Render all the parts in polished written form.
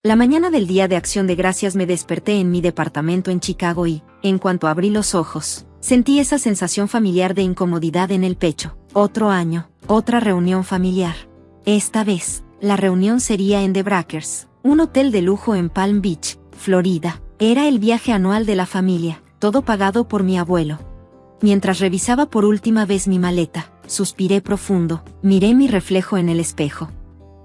La mañana del Día de Acción de Gracias me desperté en mi departamento en Chicago y, en cuanto abrí los ojos, sentí esa sensación familiar de incomodidad en el pecho. Otro año, otra reunión familiar. Esta vez, la reunión sería en The Breakers, un hotel de lujo en Palm Beach, Florida. Era el viaje anual de la familia, todo pagado por mi abuelo. Mientras revisaba por última vez mi maleta, suspiré profundo, miré mi reflejo en el espejo.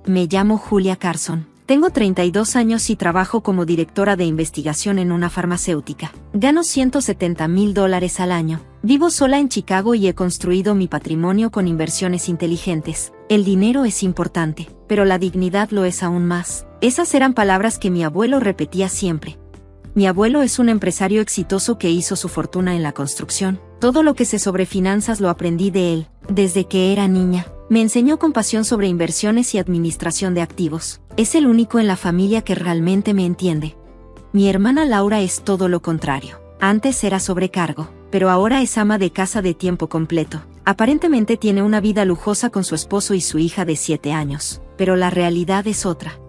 Me llamo Julia Carson. Tengo 32 años y trabajo como directora de investigación en una farmacéutica. Gano $170,000 al año. Vivo sola en Chicago y he construido mi patrimonio con inversiones inteligentes. El dinero es importante, pero la dignidad lo es aún más. Esas eran palabras que mi abuelo repetía siempre. Mi abuelo es un empresario exitoso que hizo su fortuna en la construcción. Todo lo que sé sobre finanzas lo aprendí de él, desde que era niña. Me enseñó con pasión sobre inversiones y administración de activos. Es el único en la familia que realmente me entiende. Mi hermana Laura es todo lo contrario. Antes era sobrecargo, pero ahora es ama de casa de tiempo completo. Aparentemente tiene una vida lujosa con su esposo y su hija de 7 años, pero la realidad es otra.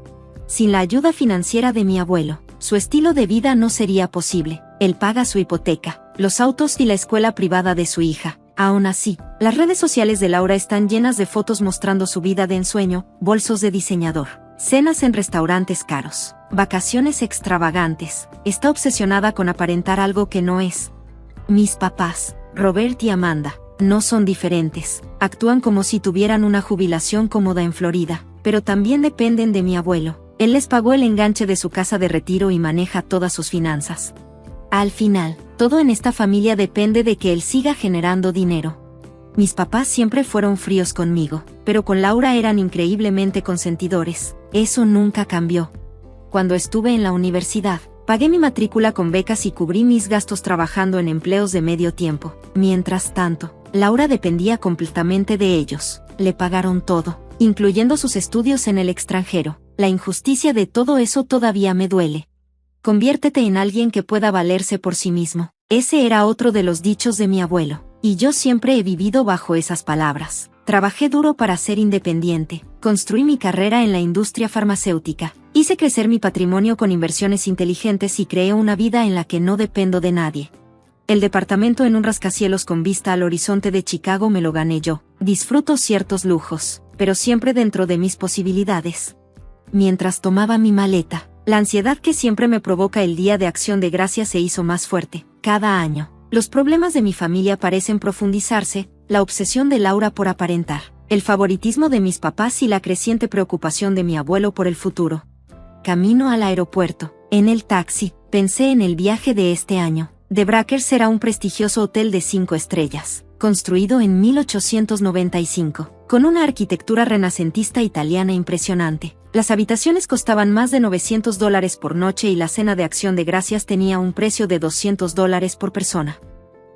Sin la ayuda financiera de mi abuelo, su estilo de vida no sería posible. Él paga su hipoteca, los autos y la escuela privada de su hija. Aún así, las redes sociales de Laura están llenas de fotos mostrando su vida de ensueño, bolsos de diseñador, cenas en restaurantes caros, vacaciones extravagantes. Está obsesionada con aparentar algo que no es. Mis papás, Robert y Amanda, no son diferentes. Actúan como si tuvieran una jubilación cómoda en Florida, pero también dependen de mi abuelo. Él les pagó el enganche de su casa de retiro y maneja todas sus finanzas. Al final, todo en esta familia depende de que él siga generando dinero. Mis papás siempre fueron fríos conmigo, pero con Laura eran increíblemente consentidores. Eso nunca cambió. Cuando estuve en la universidad, pagué mi matrícula con becas y cubrí mis gastos trabajando en empleos de medio tiempo. Mientras tanto, Laura dependía completamente de ellos. Le pagaron todo, incluyendo sus estudios en el extranjero. La injusticia de todo eso todavía me duele. Conviértete en alguien que pueda valerse por sí mismo. Ese era otro de los dichos de mi abuelo, y yo siempre he vivido bajo esas palabras. Trabajé duro para ser independiente, construí mi carrera en la industria farmacéutica, hice crecer mi patrimonio con inversiones inteligentes y creé una vida en la que no dependo de nadie. El departamento en un rascacielos con vista al horizonte de Chicago me lo gané yo. Disfruto ciertos lujos, pero siempre dentro de mis posibilidades. Mientras tomaba mi maleta, la ansiedad que siempre me provoca el Día de Acción de Gracias se hizo más fuerte. Cada año, los problemas de mi familia parecen profundizarse, la obsesión de Laura por aparentar, el favoritismo de mis papás y la creciente preocupación de mi abuelo por el futuro. Camino al aeropuerto, en el taxi, pensé en el viaje de este año. The Breakers será un prestigioso hotel de 5 estrellas, construido en 1895, con una arquitectura renacentista italiana impresionante. Las habitaciones costaban más de $900 por noche y la cena de Acción de Gracias tenía un precio de $200 por persona.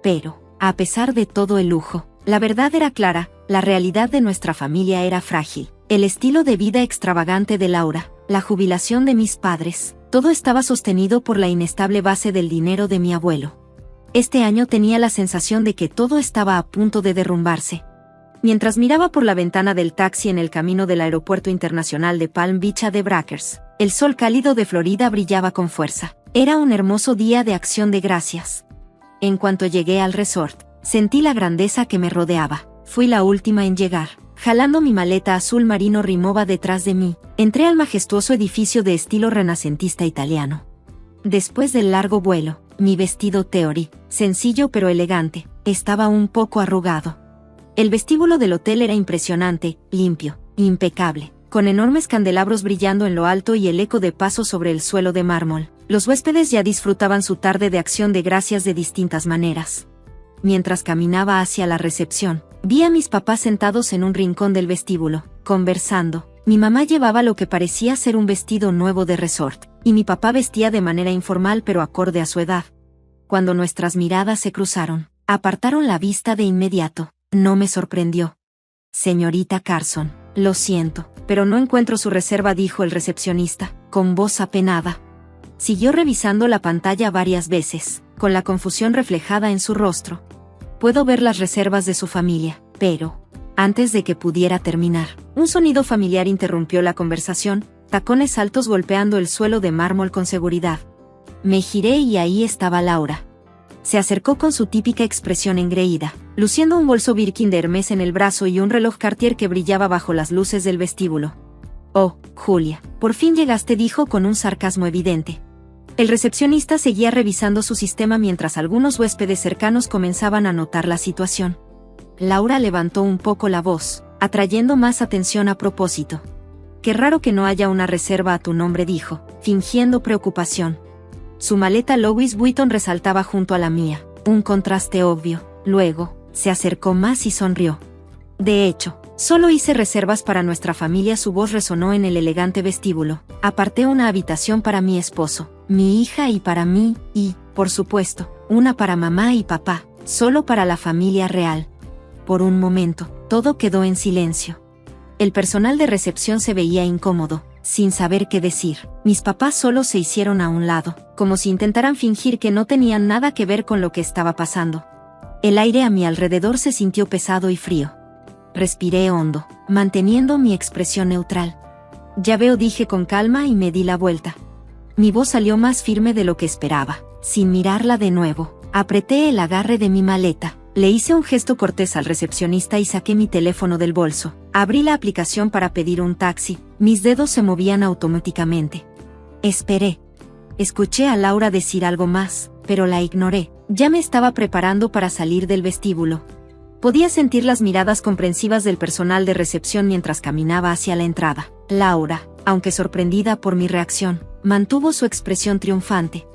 Pero, a pesar de todo el lujo, la verdad era clara, la realidad de nuestra familia era frágil. El estilo de vida extravagante de Laura, la jubilación de mis padres, todo estaba sostenido por la inestable base del dinero de mi abuelo. Este año tenía la sensación de que todo estaba a punto de derrumbarse. Mientras miraba por la ventana del taxi en el camino del aeropuerto internacional de Palm Beach a The Breakers, el sol cálido de Florida brillaba con fuerza. Era un hermoso día de Acción de Gracias. En cuanto llegué al resort, sentí la grandeza que me rodeaba. Fui la última en llegar. Jalando mi maleta azul marino Rimowa detrás de mí, entré al majestuoso edificio de estilo renacentista italiano. Después del largo vuelo, mi vestido Theory, sencillo pero elegante, estaba un poco arrugado. El vestíbulo del hotel era impresionante, limpio, impecable, con enormes candelabros brillando en lo alto y el eco de pasos sobre el suelo de mármol. Los huéspedes ya disfrutaban su tarde de Acción de Gracias de distintas maneras. Mientras caminaba hacia la recepción, vi a mis papás sentados en un rincón del vestíbulo, conversando. Mi mamá llevaba lo que parecía ser un vestido nuevo de resort, y mi papá vestía de manera informal pero acorde a su edad. Cuando nuestras miradas se cruzaron, apartaron la vista de inmediato. No me sorprendió. Señorita Carson, lo siento, pero no encuentro su reserva, dijo el recepcionista, con voz apenada. Siguió revisando la pantalla varias veces, con la confusión reflejada en su rostro. Puedo ver las reservas de su familia, pero... Antes de que pudiera terminar, un sonido familiar interrumpió la conversación. tacones altos golpeando el suelo de mármol con seguridad. Me giré y ahí estaba Laura. Se acercó con su típica expresión engreída, luciendo un bolso Birkin de Hermès en el brazo y un reloj Cartier que brillaba bajo las luces del vestíbulo. «Oh, Julia, por fin llegaste», dijo con un sarcasmo evidente. El recepcionista seguía revisando su sistema mientras algunos huéspedes cercanos comenzaban a notar la situación. Laura levantó un poco la voz, atrayendo más atención a propósito. «Qué raro que no haya una reserva a tu nombre», dijo, fingiendo preocupación. Su maleta Louis Vuitton resaltaba junto a la mía, un contraste obvio. Luego, se acercó más y sonrió. «De hecho, solo hice reservas para nuestra familia», su voz resonó en el elegante vestíbulo. «Aparté una habitación para mi esposo, mi hija y para mí, y, por supuesto, una para mamá y papá, solo para la familia real». Por un momento, todo quedó en silencio. El personal de recepción se veía incómodo, sin saber qué decir. Mis papás solo se hicieron a un lado, como si intentaran fingir que no tenían nada que ver con lo que estaba pasando. El aire a mi alrededor se sintió pesado y frío. Respiré hondo, manteniendo mi expresión neutral. «Ya veo», dije con calma y me di la vuelta. Mi voz salió más firme de lo que esperaba. Sin mirarla de nuevo, apreté el agarre de mi maleta. Le hice un gesto cortés al recepcionista y saqué mi teléfono del bolso. Abrí la aplicación para pedir un taxi. Mis dedos se movían automáticamente. Esperé. Escuché a Laura decir algo más, pero la ignoré. Ya me estaba preparando para salir del vestíbulo. Podía sentir las miradas comprensivas del personal de recepción mientras caminaba hacia la entrada. Laura, aunque sorprendida por mi reacción, mantuvo su expresión triunfante.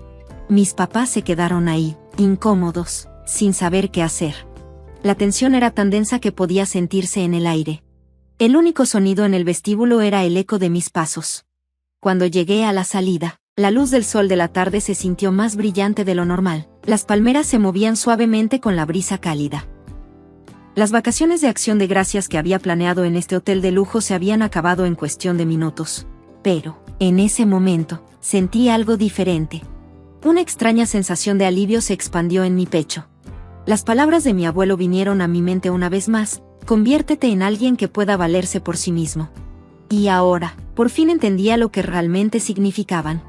Mis papás se quedaron ahí, incómodos, sin saber qué hacer. La tensión era tan densa que podía sentirse en el aire. El único sonido en el vestíbulo era el eco de mis pasos. Cuando llegué a la salida, la luz del sol de la tarde se sintió más brillante de lo normal. Las palmeras se movían suavemente con la brisa cálida. Las vacaciones de Acción de Gracias que había planeado en este hotel de lujo se habían acabado en cuestión de minutos. Pero, en ese momento, sentí algo diferente. Una extraña sensación de alivio se expandió en mi pecho. Las palabras de mi abuelo vinieron a mi mente una vez más: «Conviértete en alguien que pueda valerse por sí mismo». Y ahora, por fin entendía lo que realmente significaban.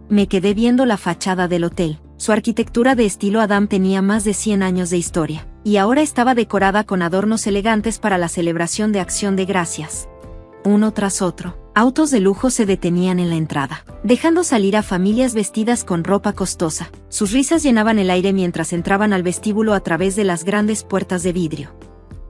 Me quedé viendo la fachada del hotel. Su arquitectura de estilo Adam tenía más de 100 años de historia, y ahora estaba decorada con adornos elegantes para la celebración de Acción de Gracias. Uno tras otro, autos de lujo se detenían en la entrada, dejando salir a familias vestidas con ropa costosa. Sus risas llenaban el aire mientras entraban al vestíbulo a través de las grandes puertas de vidrio.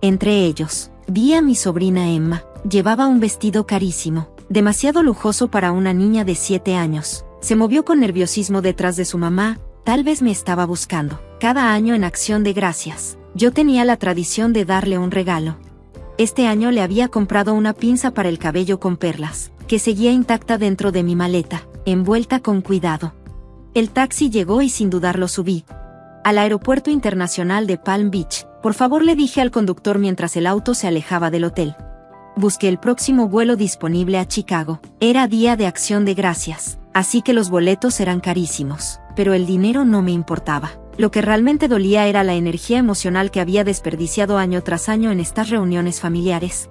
Entre ellos, vi a mi sobrina Emma. Llevaba un vestido carísimo, demasiado lujoso para una niña de 7 años. Se movió con nerviosismo detrás de su mamá. Tal vez me estaba buscando. Cada año en Acción de Gracias, yo tenía la tradición de darle un regalo. Este año le había comprado una pinza para el cabello con perlas, que seguía intacta dentro de mi maleta, envuelta con cuidado. El taxi llegó y sin dudarlo subí. Al aeropuerto internacional de Palm Beach. «Por favor», le dije al conductor mientras el auto se alejaba del hotel. Busqué el próximo vuelo disponible a Chicago. Era día de Acción de Gracias, así que los boletos eran carísimos, pero el dinero no me importaba. Lo que realmente dolía era la energía emocional que había desperdiciado año tras año en estas reuniones familiares.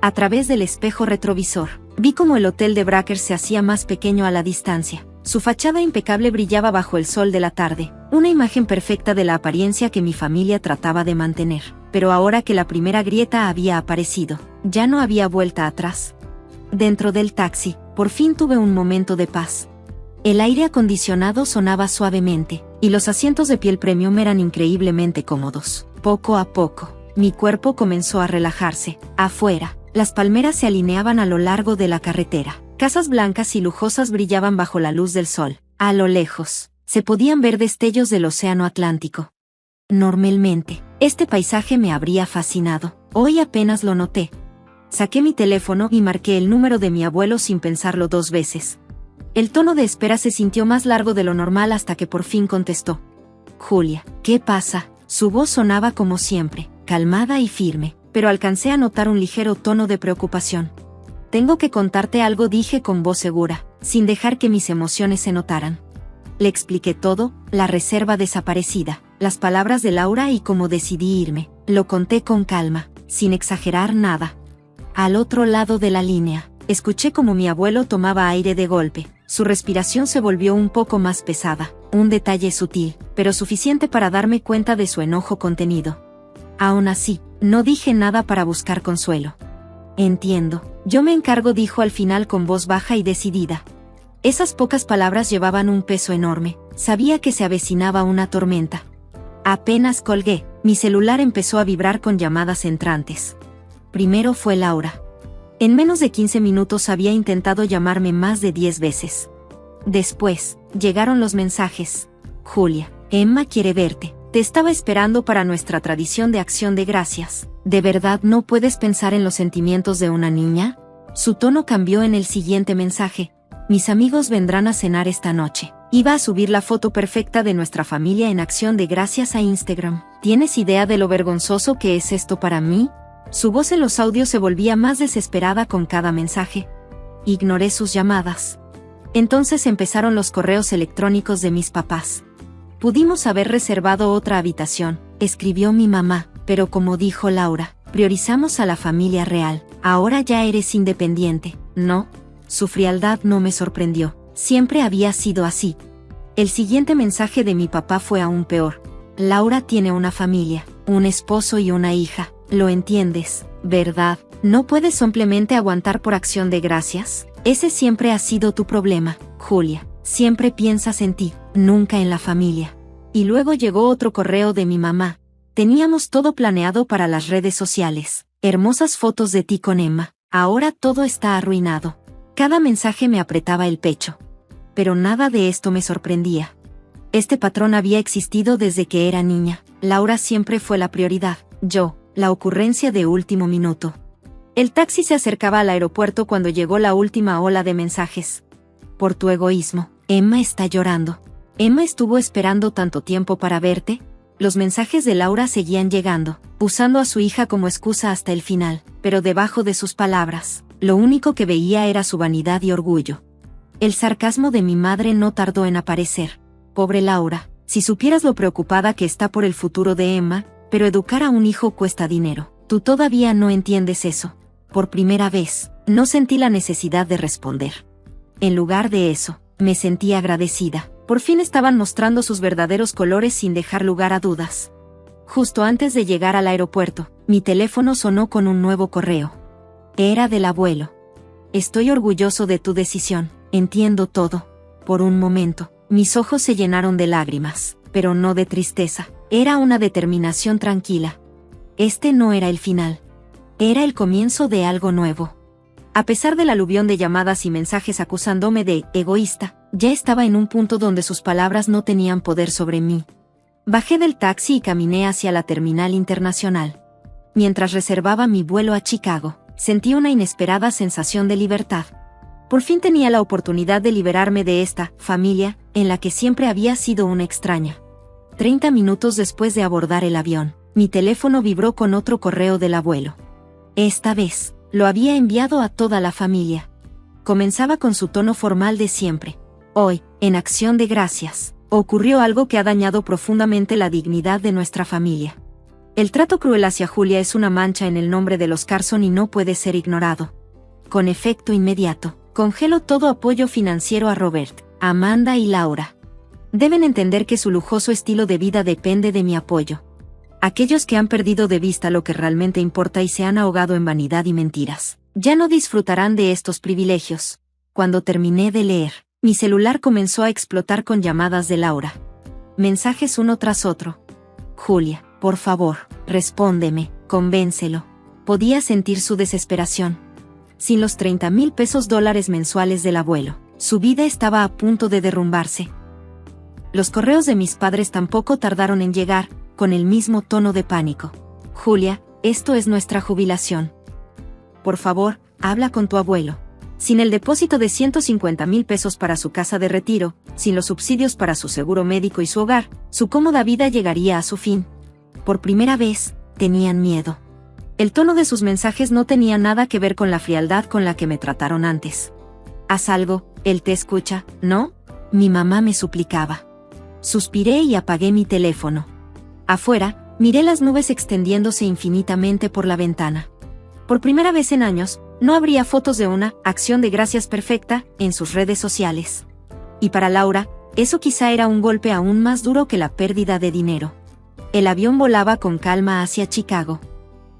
A través del espejo retrovisor, vi cómo el hotel de Brackers se hacía más pequeño a la distancia. Su fachada impecable brillaba bajo el sol de la tarde, una imagen perfecta de la apariencia que mi familia trataba de mantener. Pero ahora que la primera grieta había aparecido, ya no había vuelta atrás. Dentro del taxi, por fin tuve un momento de paz. El aire acondicionado sonaba suavemente, y los asientos de piel premium eran increíblemente cómodos. Poco a poco, mi cuerpo comenzó a relajarse. Afuera, las palmeras se alineaban a lo largo de la carretera. Casas blancas y lujosas brillaban bajo la luz del sol. A lo lejos, se podían ver destellos del océano Atlántico. Normalmente, este paisaje me habría fascinado. Hoy apenas lo noté. Saqué mi teléfono y marqué el número de mi abuelo sin pensarlo 2 veces. El tono de espera se sintió más largo de lo normal hasta que por fin contestó. «Julia, ¿qué pasa?». Su voz sonaba como siempre, calmada y firme, pero alcancé a notar un ligero tono de preocupación. «Tengo que contarte algo», dije con voz segura, sin dejar que mis emociones se notaran. Le expliqué todo: la reserva desaparecida, las palabras de Laura y cómo decidí irme. Lo conté con calma, sin exagerar nada. Al otro lado de la línea, Escuché como mi abuelo tomaba aire de golpe. Su respiración se volvió un poco más pesada. Un detalle sutil, pero suficiente para darme cuenta de su enojo contenido. Aún así, no dije nada para buscar consuelo. Entiendo. Yo me encargo, dijo al final con voz baja y decidida. Esas pocas palabras llevaban un peso enorme. Sabía que se avecinaba una tormenta. Apenas colgué, mi celular empezó a vibrar con llamadas entrantes. Primero fue Laura. En menos de 15 minutos había intentado llamarme más de 10 veces. Después, llegaron los mensajes. Julia, Emma quiere verte. Te estaba esperando para nuestra tradición de acción de gracias. ¿De verdad no puedes pensar en los sentimientos de una niña? Su tono cambió en el siguiente mensaje. Mis amigos vendrán a cenar esta noche. Iba a subir la foto perfecta de nuestra familia en acción de gracias a Instagram. ¿Tienes idea de lo vergonzoso que es esto para mí? Su voz en los audios se volvía más desesperada con cada mensaje. Ignoré sus llamadas. Entonces empezaron los correos electrónicos de mis papás. Pudimos haber reservado otra habitación, escribió mi mamá, pero como dijo Laura, priorizamos a la familia real. Ahora ya eres independiente, ¿no? Su frialdad no me sorprendió. Siempre había sido así. El siguiente mensaje de mi papá fue aún peor. Laura tiene una familia, un esposo y una hija. Lo entiendes, ¿verdad? ¿No puedes simplemente aguantar por acción de gracias? Ese siempre ha sido tu problema, Julia. Siempre piensas en ti, nunca en la familia. Y luego llegó otro correo de mi mamá. Teníamos todo planeado para las redes sociales. Hermosas fotos de ti con Emma. Ahora todo está arruinado. Cada mensaje me apretaba el pecho. Pero nada de esto me sorprendía. Este patrón había existido desde que era niña. Laura siempre fue la prioridad. Yo, la ocurrencia de último minuto. El taxi se acercaba al aeropuerto cuando llegó la última ola de mensajes. Por tu egoísmo, Emma está llorando. Emma estuvo esperando tanto tiempo para verte. Los mensajes de Laura seguían llegando, usando a su hija como excusa hasta el final, pero debajo de sus palabras, lo único que veía era su vanidad y orgullo. El sarcasmo de mi madre no tardó en aparecer. Pobre Laura, si supieras lo preocupada que está por el futuro de Emma, pero educar a un hijo cuesta dinero. Tú todavía no entiendes eso. Por primera vez, no sentí la necesidad de responder. En lugar de eso, me sentí agradecida. Por fin estaban mostrando sus verdaderos colores sin dejar lugar a dudas. Justo antes de llegar al aeropuerto, mi teléfono sonó con un nuevo correo. Era del abuelo. Estoy orgulloso de tu decisión, entiendo todo. Por un momento, mis ojos se llenaron de lágrimas, pero no de tristeza. Era una determinación tranquila. Este no era el final. Era el comienzo de algo nuevo. A pesar del aluvión de llamadas y mensajes acusándome de egoísta, ya estaba en un punto donde sus palabras no tenían poder sobre mí. Bajé del taxi y caminé hacia la terminal internacional. Mientras reservaba mi vuelo a Chicago, sentí una inesperada sensación de libertad. Por fin tenía la oportunidad de liberarme de esta familia, en la que siempre había sido una extraña. 30 minutos después de abordar el avión, mi teléfono vibró con otro correo del abuelo. Esta vez, lo había enviado a toda la familia. Comenzaba con su tono formal de siempre. Hoy, en acción de gracias, ocurrió algo que ha dañado profundamente la dignidad de nuestra familia. El trato cruel hacia Julia es una mancha en el nombre de los Carson y no puede ser ignorado. Con efecto inmediato, congelo todo apoyo financiero a Robert, Amanda y Laura. Deben entender que su lujoso estilo de vida depende de mi apoyo. Aquellos que han perdido de vista lo que realmente importa y se han ahogado en vanidad y mentiras, ya no disfrutarán de estos privilegios. Cuando terminé de leer, mi celular comenzó a explotar con llamadas de Laura. Mensajes uno tras otro. Julia, por favor, respóndeme, convéncelo. Podía sentir su desesperación. Sin los $30,000 mensuales del abuelo, su vida estaba a punto de derrumbarse. Los correos de mis padres tampoco tardaron en llegar, con el mismo tono de pánico. Julia, esto es nuestra jubilación. Por favor, habla con tu abuelo. Sin el depósito de $150,000 para su casa de retiro, sin los subsidios para su seguro médico y su hogar, su cómoda vida llegaría a su fin. Por primera vez, tenían miedo. El tono de sus mensajes no tenía nada que ver con la frialdad con la que me trataron antes. Haz algo, él te escucha, ¿no? Mi mamá me suplicaba. Suspiré y apagué mi teléfono. Afuera, miré las nubes extendiéndose infinitamente por la ventana. Por primera vez en años, No habría fotos de una acción de gracias perfecta en sus redes sociales. Y para Laura, eso quizá era un golpe aún más duro que la pérdida de dinero. El avión volaba con calma hacia Chicago.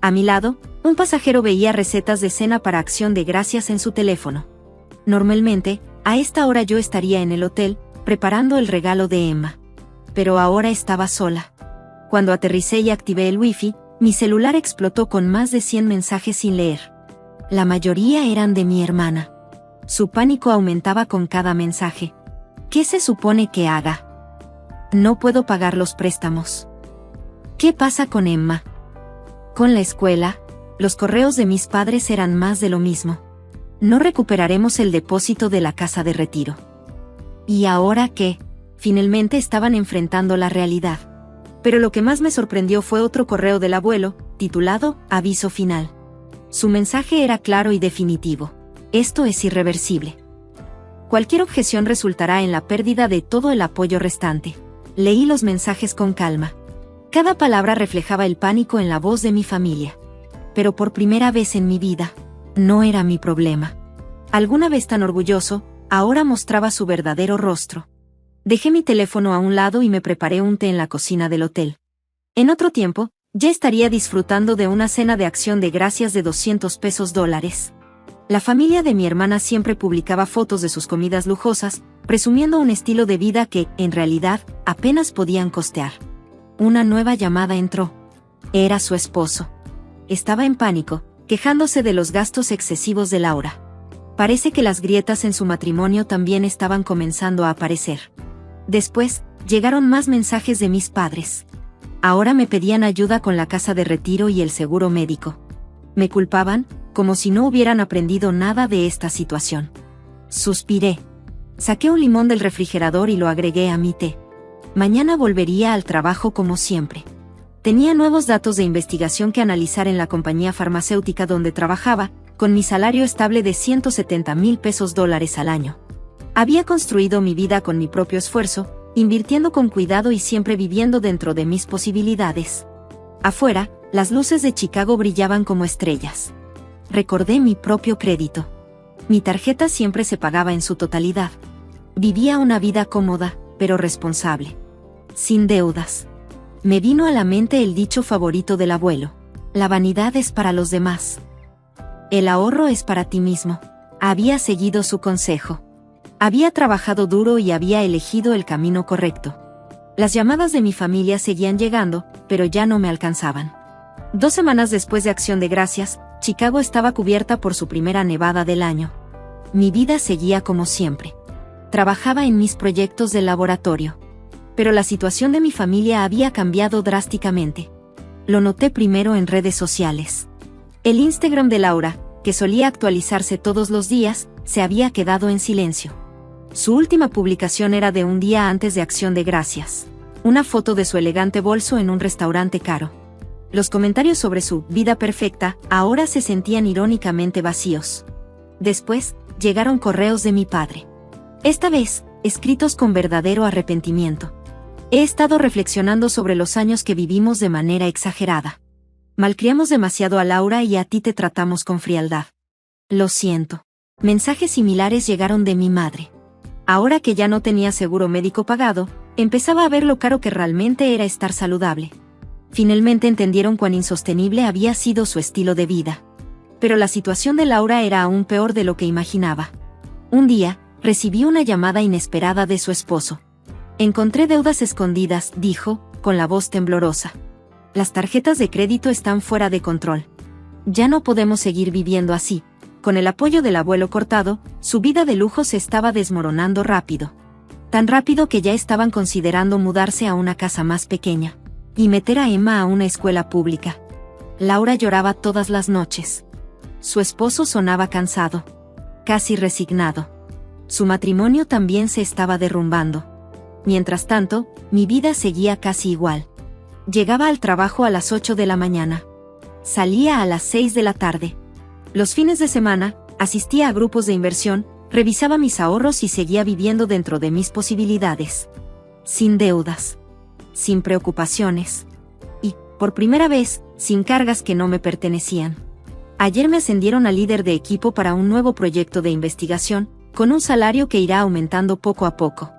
A mi lado, un pasajero veía recetas de cena para acción de gracias en su teléfono. Normalmente, a esta hora yo estaría en el hotel, preparando el regalo de Emma. Pero ahora estaba sola. Cuando aterricé y activé el wifi, mi celular explotó con más de 100 mensajes sin leer. La mayoría eran de mi hermana. Su pánico aumentaba con cada mensaje. ¿Qué se supone que haga? No puedo pagar los préstamos. ¿Qué pasa con Emma? Con la escuela, los correos de mis padres eran más de lo mismo. No recuperaremos el depósito de la casa de retiro. ¿Y ahora qué? Finalmente estaban enfrentando la realidad. Pero lo que más me sorprendió fue otro correo del abuelo, titulado Aviso Final. Su mensaje era claro y definitivo. Esto es irreversible. Cualquier objeción resultará en la pérdida de todo el apoyo restante. Leí los mensajes con calma. Cada palabra reflejaba el pánico en la voz de mi familia. Pero por primera vez en mi vida, no era mi problema. Alguna vez tan orgulloso, ahora mostraba su verdadero rostro. Dejé mi teléfono a un lado y me preparé un té en la cocina del hotel. En otro tiempo, ya estaría disfrutando de una cena de acción de gracias de $200. La familia de mi hermana siempre publicaba fotos de sus comidas lujosas, presumiendo un estilo de vida que, en realidad, apenas podían costear. Una nueva llamada entró. Era su esposo. Estaba en pánico, quejándose de los gastos excesivos de Laura. Parece que las grietas en su matrimonio también estaban comenzando a aparecer. Después, llegaron más mensajes de mis padres. Ahora me pedían ayuda con la casa de retiro y el seguro médico. Me culpaban, como si no hubieran aprendido nada de esta situación. Suspiré. Saqué un limón del refrigerador y lo agregué a mi té. Mañana volvería al trabajo como siempre. Tenía nuevos datos de investigación que analizar en la compañía farmacéutica donde trabajaba, con mi salario estable de $170,000 al año. Había construido mi vida con mi propio esfuerzo, invirtiendo con cuidado y siempre viviendo dentro de mis posibilidades. Afuera, las luces de Chicago brillaban como estrellas. Recordé mi propio crédito. Mi tarjeta siempre se pagaba en su totalidad. Vivía una vida cómoda, pero responsable. Sin deudas. Me vino a la mente el dicho favorito del abuelo. La vanidad es para los demás. El ahorro es para ti mismo. Había seguido su consejo. Había trabajado duro y había elegido el camino correcto. Las llamadas de mi familia seguían llegando, pero ya no me alcanzaban. 2 semanas después de Acción de Gracias, Chicago estaba cubierta por su primera nevada del año. Mi vida seguía como siempre. Trabajaba en mis proyectos de laboratorio. Pero la situación de mi familia había cambiado drásticamente. Lo noté primero en redes sociales. El Instagram de Laura, que solía actualizarse todos los días, se había quedado en silencio. Su última publicación era de un día antes de Acción de Gracias. Una foto de su elegante bolso en un restaurante caro. Los comentarios sobre su vida perfecta ahora se sentían irónicamente vacíos. Después, llegaron correos de mi padre. Esta vez, escritos con verdadero arrepentimiento. He estado reflexionando sobre los años que vivimos de manera exagerada. Malcriamos demasiado a Laura y a ti te tratamos con frialdad. Lo siento. Mensajes similares llegaron de mi madre. Ahora que ya no tenía seguro médico pagado, empezaba a ver lo caro que realmente era estar saludable. Finalmente entendieron cuán insostenible había sido su estilo de vida. Pero la situación de Laura era aún peor de lo que imaginaba. Un día, recibí una llamada inesperada de su esposo. Encontré deudas escondidas, dijo, con la voz temblorosa. Las tarjetas de crédito están fuera de control. Ya no podemos seguir viviendo así. Con el apoyo del abuelo cortado, su vida de lujo se estaba desmoronando rápido. Tan rápido que ya estaban considerando mudarse a una casa más pequeña. Y meter a Emma a una escuela pública. Laura lloraba todas las noches. Su esposo sonaba cansado. Casi resignado. Su matrimonio también se estaba derrumbando. Mientras tanto, mi vida seguía casi igual. Llegaba al trabajo a las 8 de la mañana. Salía a las 6 de la tarde. Los fines de semana, asistía a grupos de inversión, revisaba mis ahorros y seguía viviendo dentro de mis posibilidades. Sin deudas. Sin preocupaciones. Y, por primera vez, sin cargas que no me pertenecían. Ayer me ascendieron a líder de equipo para un nuevo proyecto de investigación, con un salario que irá aumentando poco a poco.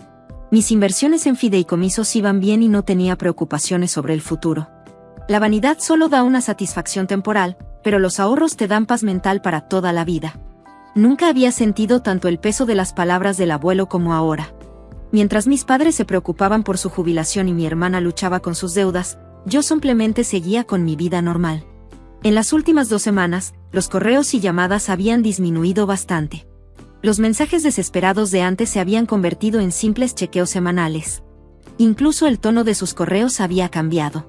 Mis inversiones en fideicomisos iban bien y no tenía preocupaciones sobre el futuro. La vanidad solo da una satisfacción temporal, pero los ahorros te dan paz mental para toda la vida. Nunca había sentido tanto el peso de las palabras del abuelo como ahora. Mientras mis padres se preocupaban por su jubilación y mi hermana luchaba con sus deudas, yo simplemente seguía con mi vida normal. En las últimas 2 semanas, los correos y llamadas habían disminuido bastante. Los mensajes desesperados de antes se habían convertido en simples chequeos semanales. Incluso el tono de sus correos había cambiado.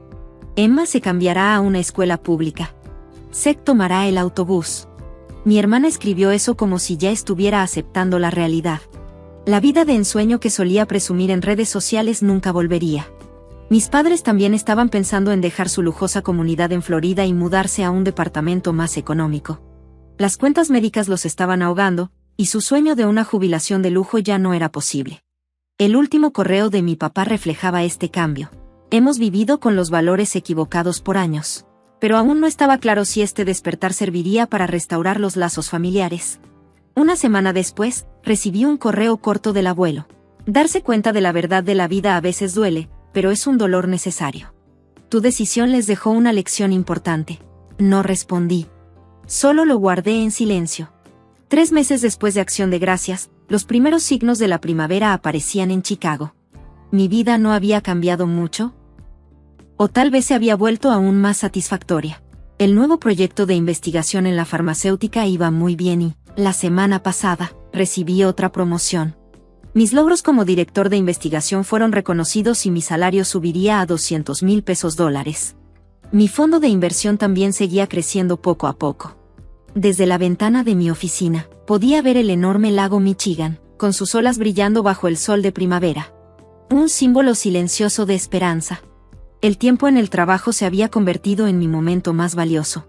Emma se cambiará a una escuela pública. Zach tomará el autobús. Mi hermana escribió eso como si ya estuviera aceptando la realidad. La vida de ensueño que solía presumir en redes sociales nunca volvería. Mis padres también estaban pensando en dejar su lujosa comunidad en Florida y mudarse a un departamento más económico. Las cuentas médicas los estaban ahogando, y su sueño de una jubilación de lujo ya no era posible. El último correo de mi papá reflejaba este cambio. Hemos vivido con los valores equivocados por años, pero aún no estaba claro si este despertar serviría para restaurar los lazos familiares. Una semana después, recibí un correo corto del abuelo. Darse cuenta de la verdad de la vida a veces duele, pero es un dolor necesario. Tu decisión les dejó una lección importante. No respondí. Solo lo guardé en silencio. 3 meses después de Acción de Gracias, los primeros signos de la primavera aparecían en Chicago. ¿Mi vida no había cambiado mucho? O tal vez se había vuelto aún más satisfactoria. El nuevo proyecto de investigación en la farmacéutica iba muy bien y, la semana pasada, recibí otra promoción. Mis logros como director de investigación fueron reconocidos y mi salario subiría a $200,000. Mi fondo de inversión también seguía creciendo poco a poco. Desde la ventana de mi oficina, podía ver el enorme lago Michigan, con sus olas brillando bajo el sol de primavera. Un símbolo silencioso de esperanza. El tiempo en el trabajo se había convertido en mi momento más valioso.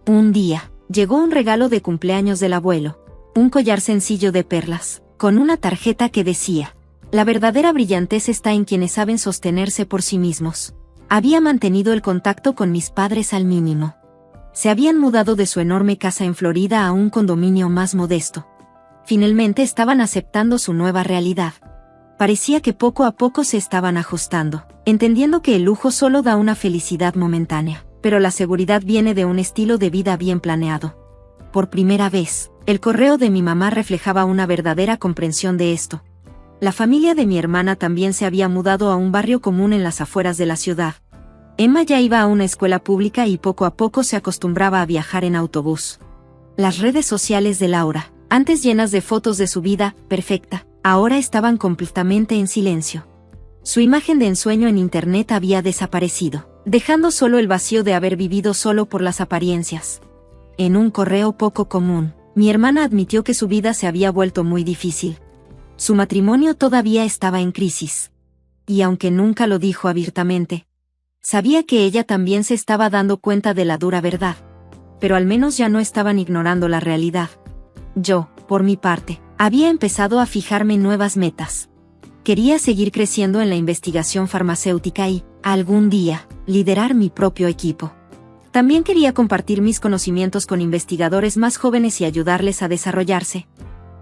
Un día, llegó un regalo de cumpleaños del abuelo, un collar sencillo de perlas, con una tarjeta que decía: la verdadera brillantez está en quienes saben sostenerse por sí mismos. Había mantenido el contacto con mis padres al mínimo. Se habían mudado de su enorme casa en Florida a un condominio más modesto. Finalmente estaban aceptando su nueva realidad. Parecía que poco a poco se estaban ajustando, entendiendo que el lujo solo da una felicidad momentánea, pero la seguridad viene de un estilo de vida bien planeado. Por primera vez, el correo de mi mamá reflejaba una verdadera comprensión de esto. La familia de mi hermana también se había mudado a un barrio común en las afueras de la ciudad. Emma ya iba a una escuela pública y poco a poco se acostumbraba a viajar en autobús. Las redes sociales de Laura, antes llenas de fotos de su vida perfecta, ahora estaban completamente en silencio. Su imagen de ensueño en internet había desaparecido, dejando solo el vacío de haber vivido solo por las apariencias. En un correo poco común, mi hermana admitió que su vida se había vuelto muy difícil. Su matrimonio todavía estaba en crisis. Y aunque nunca lo dijo abiertamente, sabía que ella también se estaba dando cuenta de la dura verdad. Pero al menos ya no estaban ignorando la realidad. Yo, por mi parte, había empezado a fijarme nuevas metas. Quería seguir creciendo en la investigación farmacéutica y, algún día, liderar mi propio equipo. También quería compartir mis conocimientos con investigadores más jóvenes y ayudarles a desarrollarse.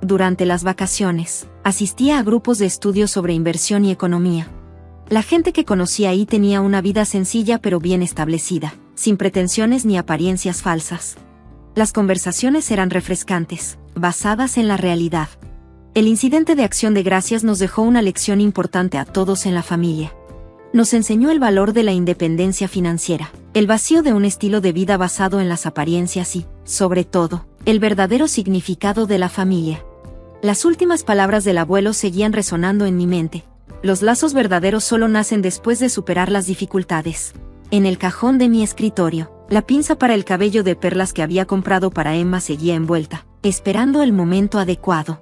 Durante las vacaciones, asistía a grupos de estudio sobre inversión y economía. La gente que conocía ahí tenía una vida sencilla pero bien establecida, sin pretensiones ni apariencias falsas. Las conversaciones eran refrescantes, basadas en la realidad. El incidente de Acción de Gracias nos dejó una lección importante a todos en la familia. Nos enseñó el valor de la independencia financiera, el vacío de un estilo de vida basado en las apariencias y, sobre todo, el verdadero significado de la familia. Las últimas palabras del abuelo seguían resonando en mi mente. Los lazos verdaderos solo nacen después de superar las dificultades. En el cajón de mi escritorio, la pinza para el cabello de perlas que había comprado para Emma seguía envuelta, esperando el momento adecuado.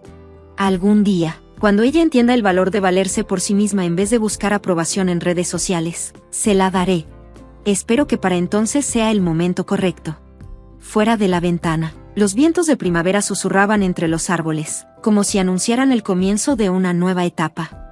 Algún día, cuando ella entienda el valor de valerse por sí misma en vez de buscar aprobación en redes sociales, se la daré. Espero que para entonces sea el momento correcto. Fuera de la ventana, los vientos de primavera susurraban entre los árboles, como si anunciaran el comienzo de una nueva etapa.